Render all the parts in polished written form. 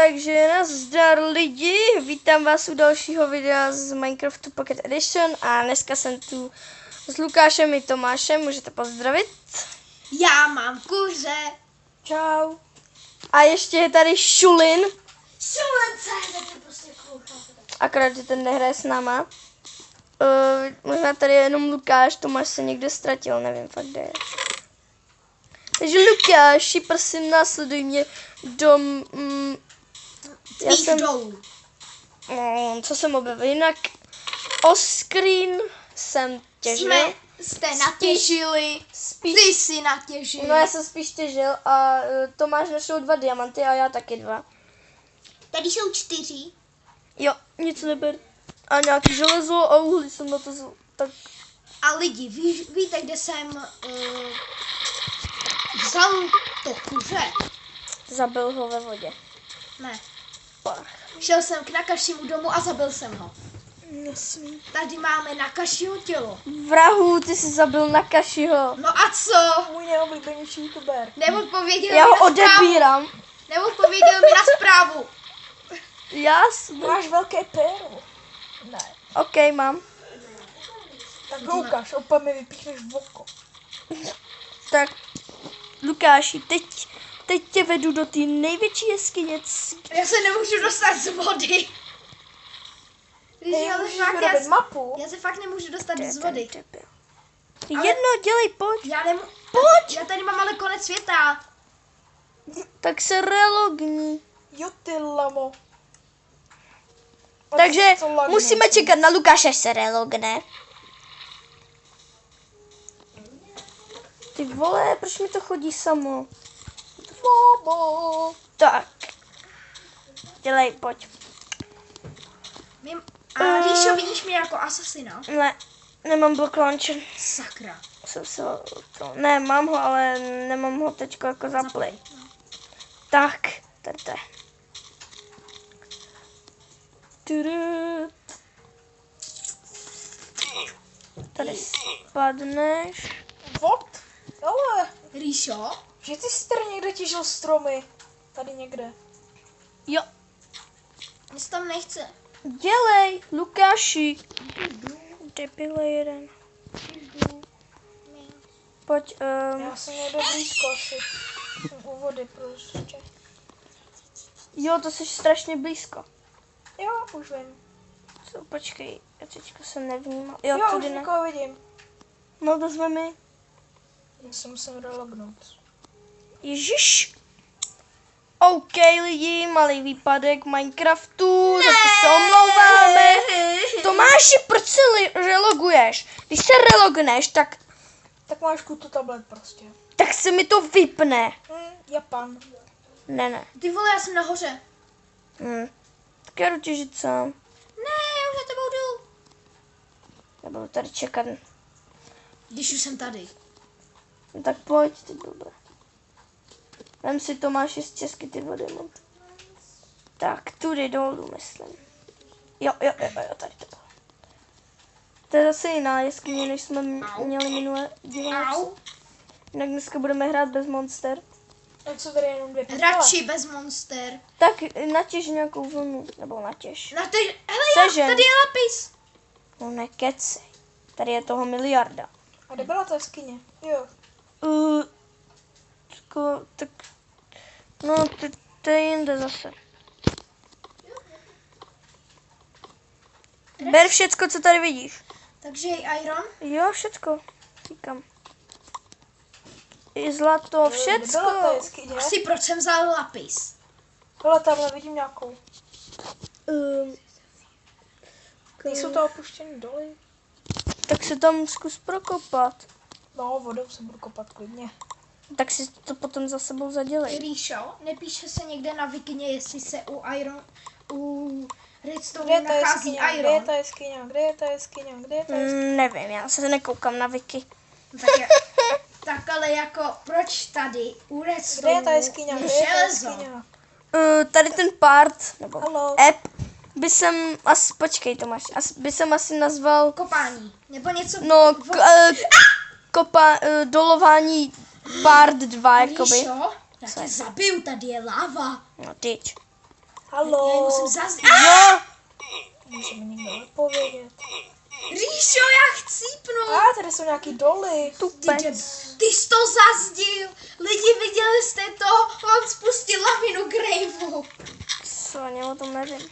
Takže nazdar lidi, vítám vás u dalšího videa z Minecraftu Pocket Edition a dneska jsem tu s Lukášem i Tomášem, můžete pozdravit. Já mám kuře. Čau. A ještě je tady Šulin. Šulence, to prostě kouká. Akorát, že ten nehraje s náma. Možná tady je jenom Lukáš, Tomáš se někde ztratil, nevím fakt kde je. Takže Lukáši, prosím, následuj mě do... co jsem objevil, jinak o screen jsem těžil. Jste natěžili, ty jsi natěžil. No já jsem spíš těžil a Tomáš našel 2 diamanty a já taky 2. Tady jsou 4. Jo, nic neber. A nějaký železo a uhlí jsem na to tak... A lidi, víte, kde jsem vzal to kuře? Zabil ho ve vodě. Ne. Pach. Šel jsem k Nakašimu domu a zabil jsem ho. Jasný. Tady máme Nakašiho tělo. Vrahu, ty jsi zabil Nakashiho. No a co? Můj nejoblíbenější youtuber. Neodpověděl Já mi ho na zprávu. odebírám. Neodpověděl mi na zprávu. Jasný. Máš velké péro. Ne. OK, mám. Tak ho ukáž, opět mi vypíchneš v oko. Tak, Lukáši, teď tě vedu do té největší jeskyně. Já se nemůžu dostat z vody. Mapu. Já se fakt nemůžu dostat z vody. Jedno, dělej, pojď. Pojď! Já tady mám ale konec světa. Tak se relogni. Jo ty lamo. Takže Co lagnu? musíme čekat na Lukáše, až se relogne. Ty vole, proč mi to chodí samo? Tak. Dělej, pojď. A Ríšo, vidíš mě jako asasina? Ne, nemám block launcher. Sakra. Ne, mám ho, ale nemám ho teďko jako zaplay. Tak, tady to je. Tady spadneš. What? Ale, Ríšo? že ty jsi tady někde těžil stromy. Tady někde. Jo, Mně se tam nechce. dělej, Lukáši. Debile jeden. Pojď, Já jsem někde blízko asi. Jsem u vody prostě. jo, to jsi strašně blízko. Jo, už vím. Co, počkej, já teďka jsem nevnímal. Jo, Jo, už tudy ne. někoho vidím. No, to jsme my. Já se musím relognout. Ježiš. OK, lidi, malý výpadek Minecraftu, za to se omlouváme. Tomáši, proč se reloguješ? Když se relogneš, tak Tak máš kutu tablet prostě. se mi to vypne. Japan. Ne. Ty vole, já jsem nahoře. Tak já jdu těžit sám. Ne, já už za tebou jdu. Já budu tady čekat. Když už jsem tady. No tak pojď, ty blbé. Vem si Tomáši z česky ty vody. Tak, tudy dolů, myslím. Jo, tady to bylo. To je zase jiná jeskyně, než jsme měli minule dělat. Au. Jinak dneska budeme hrát bez monster. A co tady jenom 2 Radši bez monster. Tak natěž nějakou vlnu, nebo natěž. Na ty, hele, Sežen. tady je lapis. No nekecej. Tady je toho miliarda. A kde byla ta jeskyně? Jo. Tak, no, to je jinde zase. Ber všecko, co tady vidíš. Takže je iron. Jo, všecko. Říkám. I zlato, Kde byla ta všecko. jeskyně? Asi proč jsem vzal lapis. Hele, tamhle vidím nějakou. Nejsou to opuštěné doly? Tak se tam zkus prokopat. No, vodou se budu kopat klidně. Tak si to potom za sebou zadělej. Ríšo, nepíše se někde na Wikině, jestli se u Kde Redstone je ta nachází jeskyně? Kde je iron. ta jeskyně? Kde je ta jeskyně? Kde je ta jeskyně? Nevím, já se nekoukám na wiki. Tak ale jako, proč tady u Kde je Redstone ta jeskyně? Kde je ta železo? jeskyně? Tady ten part, nebo Halo. app, by jsem asi, počkej Tomáš, by jsem asi nazval, Kopání, nebo něco. no, dolování part 2, jakoby. Ríšo, já tě zabiju, tady je láva. No, tyč. Halo. Já musím zase... Jo, Může mi někdo odpovědět. Ríšo, já chcípnu. Tady jsou nějaký doly. tupec. Ty jsi to zazdil. Lidi, viděli jste to? On spustil lavinu Graveu. Co, já o tom nevím.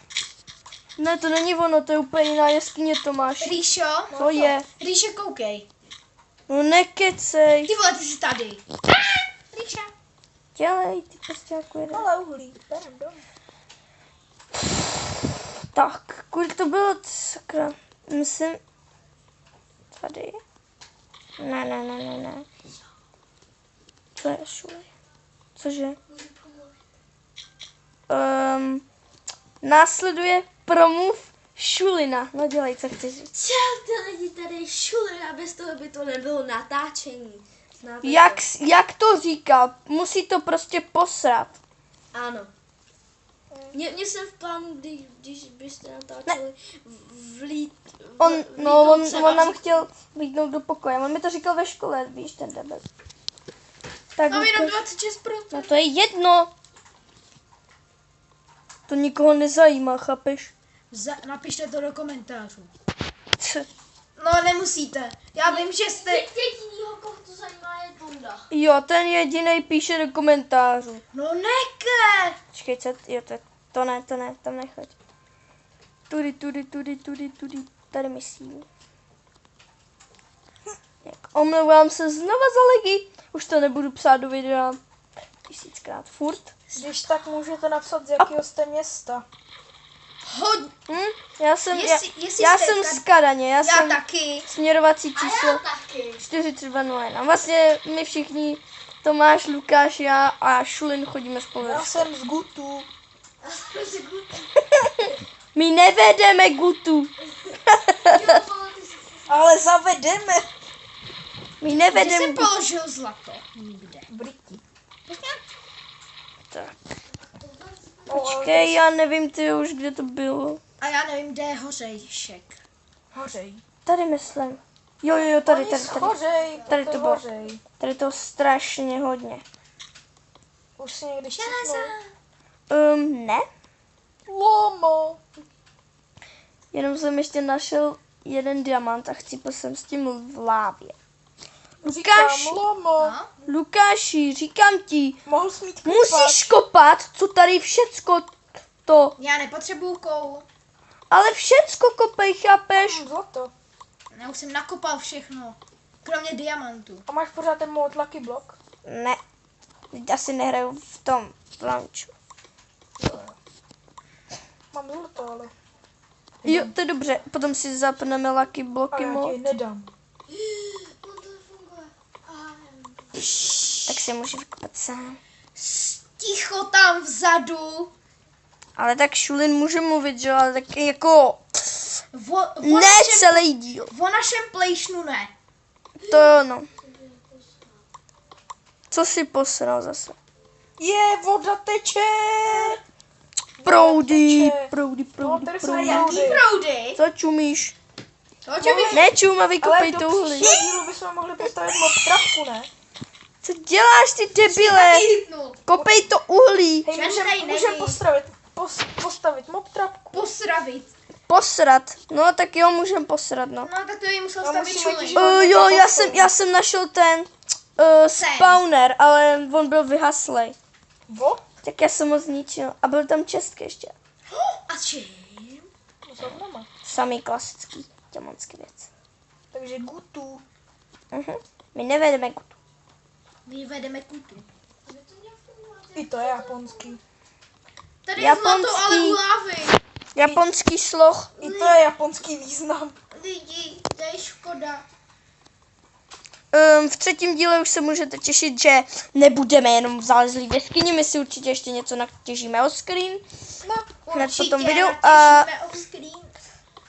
Ne, to není ono, to je úplně jiná jeskyně, Tomáš. Ríšo, To je. Ríšo, koukej. No nekecej. Ty vole, ty jsi tady. Ríša. Dělej, ty prostě jako jeden. Ale uhlí. Berem domů. Tak, kolik to bylo, sakra. Myslím... Tady. Ne. Co je šuly? Cože? Následuje promluv Šulina. No dělej, co chceš říct. Ty lidi, tady je Šulina, bez toho by to nebylo natáčení. Znáte Jak to říká? Musí to prostě posrat. to? Ano. Mě jsem v plánu, když byste natáčeli On nám chtěl vlítnout do pokoje. On mi to říkal ve škole, víš, ten debil. Tak Mám jenom Lukáš, 26%. no to je jedno. To nikoho nezajímá, chápeš? Napište to do komentářů. Č- No, nemusíte. Já vím, že jste... jedinýho, koho to zajímá, je Tunda. Jo, ten jedinej píše do komentářů. No neke! Počkej, co? Jo, to ne, tam nechoď. Tudy, tady myslím. Omlouvám se znova za legy. Už to nebudu psát do videa 1000krát furt. Když tak můžete napsat, z jakého jste města. Já jsem, Jestli já jste jsem tady- z Kadaně, já Já jsem taky. směrovací číslo Taky. 4301. Vlastně my všichni, Tomáš, Lukáš, já a Šulin chodíme spolu. Já jsem z Gutu. My nevedeme Gutu. Ale zavedeme. My Kde nevedeme jsem Gutu. položil zlato? Nikde. Briti. Tak. Počkej, já nevím ty už, kde to bylo. A já nevím, kde je hořejšek. Hořej. Tady myslím. Jo, tady. Hořej. Tady to bylo. Hořej. Tady to strašně hodně. Už si někdy štěpnul. Ne. Lomo. Jenom jsem ještě našel jeden diamant a chcípl jsem s tím v lávě. Lukáš, Říkám lomo. No. Lukáši, říkám ti, Mohl jsi mít musíš kopat, co tady všecko to. Já nepotřebuju koul. Ale všecko kopej, chápeš? Zlato. Já už jsem nakopal všechno. Kromě diamantů. A máš pořád ten mod Lucky Block? Ne, teď asi nehraju v tom launchu. Mám zlato, ale. Jo, to je dobře, potom si zapneme Lucky A bloky já mod, ti nedám. On to funguje. tak si může vykopat sám. Ticho tam vzadu. Ale tak Šulin může mluvit, že jo, ale tak jako O ne celý díl. našem plejšnu ne. To jo, no. Co si posral zase? Voda teče. Proudy. No, tady jsou Jaký proudy. proudy? Co čumíš? To čo bych... Nečum a Ale vykopej do to uhlí. příštího dílu bychom mohli postavit mob trapku, ne? Co děláš ty debile? Chytnul. Kopej to uhlí. Hej, Čas tady můžeme není. postavit mob trapku. Posravit. Posrat. No tak jo, můžem posrat, no. No tak to jí musel A stavit musíme Šulin. těžit- Jo, já jsem našel ten spawner, ale on byl vyhaslej. Vo? Tak já jsem ho zničil. A byl tam čestky ještě. A čím? No, zavneme. Samý klasický diamantský věc. Takže Gutu. My nevedeme kutu. My vedeme kutu. I to je japonský. Tady je Japonský. zlato, ale u lávy. Japonský sloh. I to je japonský význam. Lidi, to je škoda. V třetím díle už se můžete těšit, že nebudeme jenom v zálezlý jeskyni, my si určitě ještě něco natěžíme off screen. No, Hned po Určitě tom videu natěžíme off-screen.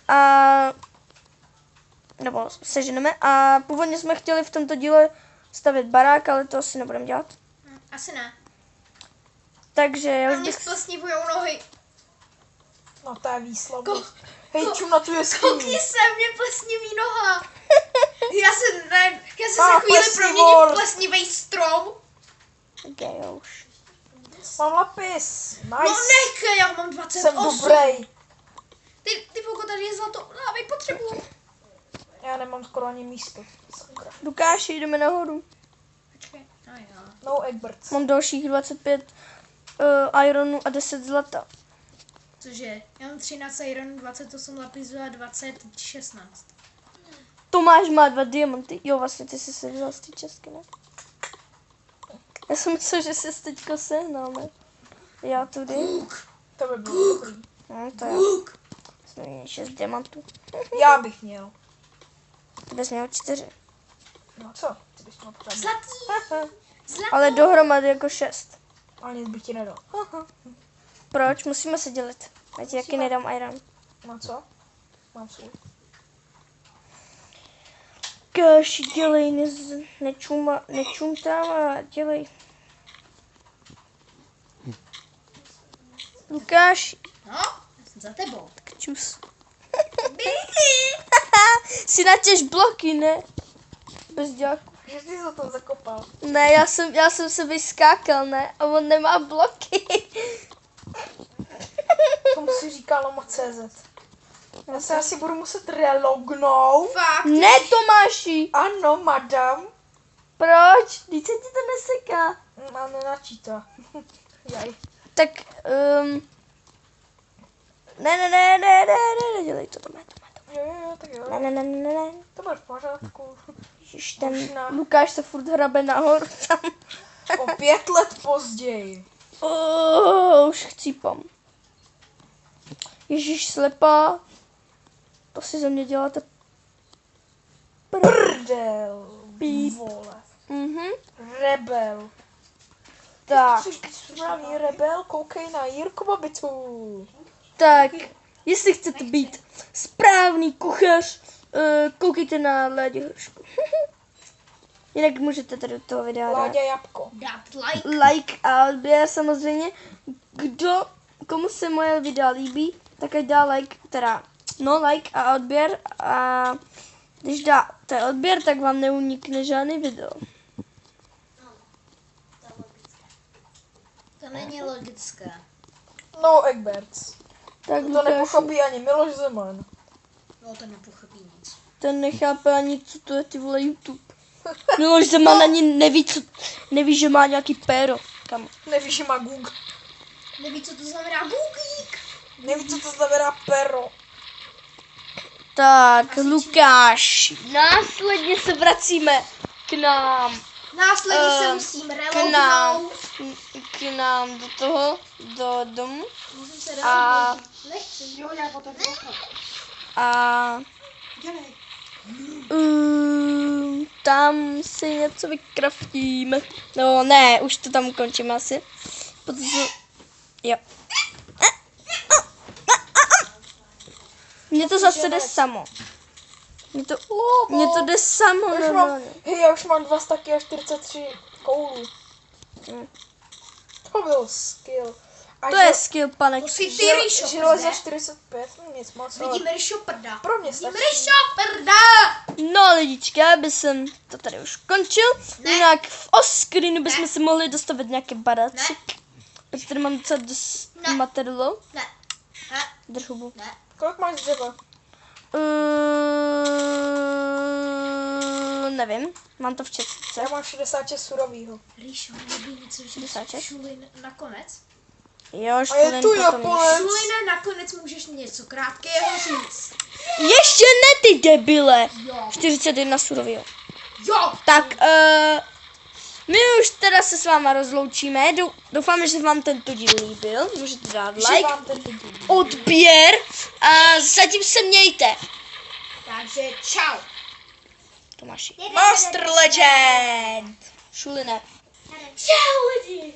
a nebo seženeme a původně jsme chtěli v tomto díle stavět barák, ale to asi nebudeme dělat. Asi ne. Takže já A už mě bych... splesnivujou nohy. no to je výslovnost. Hej, čum na tu Koukni jeskyni. se, mě plesniví noha. Já se Ah, za chvíli plesnivý proměním vor. v plesnivý strom. Okay, jo už. Mám lapis. Nice. No nech, já mám 28. Jsem dobrý. Ty pokud tady je zlato, dávej, potřebuju. Já nemám skoro ani místo. Sakra. Lukáši, jdeme nahoru. Počkej, no jo. No Egberts. Mám dalších 25 ironu a 10 zlata. Cože? Já mám 13 iron, 28 lapisu a 20, 16. Tomáš má 2 diamanty. Jo, vlastně ty jsi se vzal z té česky, ne? Já jsem myslel, že jsi teďko sehnal, ne? Já tudy. To by bylo dobrý. No, to já. Jsem měl 6 diamantů. Já bych měl. Ty bys měl 4. No co? Ty bys měl pravdu. Zlatý! Ale dohromady jako 6. Ale nic bych ti nedal. Proč? Musíme se dělit. Já ti taky nedám iron. No co? Mám svůj. Káši, dělej, nečum tam a dělej. Lukáš, No, já jsem za tebou. čus. Si natěž bloky, ne? Bez děláku. Že jsi se to zakopal. Ne, já jsem se vyskákal, ne? A on nemá bloky. Tomu si říká Loma.cz. Já se asi budu muset relognout. Fakt? Ne, Tomáši. Ano, madam. Proč? Vždyť se ti to neseká. A nenačítá. Jaj. Tak, nedělej to, Tomé. Jo, tak jo. Ne. To bude v pořádku. Ježiš, ten Možná. Lukáš se furt hrabe nahoru tam. O 5 let později. Už chcípám. Ježíš, slepá. To si ze mě děláte. Prdel. Píp. Vole. Tak. Rebel. Jsi správný rebel, koukej na Jirku Babicu. Tak, jestli chcete být správný kuchař, koukejte na Láďu Hrušku. Jinak můžete tady do toho videa dát Láďa Jabko. Dát like. like a odběr samozřejmě. Komu se moje videa líbí, tak ať dá like, like a odběr, a když dáte odběr, tak vám neunikne žádný video. To není logické. No Egberts. Tak To Lukáši, nepochopí ani Miloš Zeman. No to nepochopí nic. ten nechápe ani, co to je, ty vole, YouTube. Miloš Zeman ani neví, že má nějaký péro. Kam? Nevíš, že má Google. Neví, co to znamená Googlík. Neví, co to znamená pero. Tak, Lukáš, následně se vracíme k nám. Následně se musím relognout. K nám do toho, do domu. Musím se A, relognout. Nechci. Jo, já potom a dělej. tam si něco vykraftíme. No ne, už to tam ukončíme asi. Protože, jo. Mně to zase jde samo. Mně to jde samo normálně. Já už mám 2 staky a 43 koulů. To byl skill. A To je skill, pane. To si ty, Ryšo, železo prde. 45, no nic moc. ale Vidím Ryšo prda. Pro mě Vidím stačí. Ryšo prda. No lidičky, aby jsem to tady už končil. Ne. Jinak v off-screenu bychom si mohli dostavit nějaké baráci. Ne. Protože tady mám docela dost Ne. materiálu. Ne. Ne. Drž hubu. Ne. Kolik máš dřeva? Nevím, mám to v četce. Já mám 66 surovýho. Ryšo, neví něco, že 66? Šulin nakonec. Jo, A je školím tu potom. Japonec. Šulina, nakonec můžeš něco krátkého říct. Ještě ne, ty debile. Jo. 41 surovýho. Jo. Tak, my už teda se s váma rozloučíme. Doufám, že vám tento díl líbil. Můžete dát Že like, vám tento díl. odběr a zatím se mějte. Takže čau. Tomáši. Master Legend! Šuline. Čau lidi.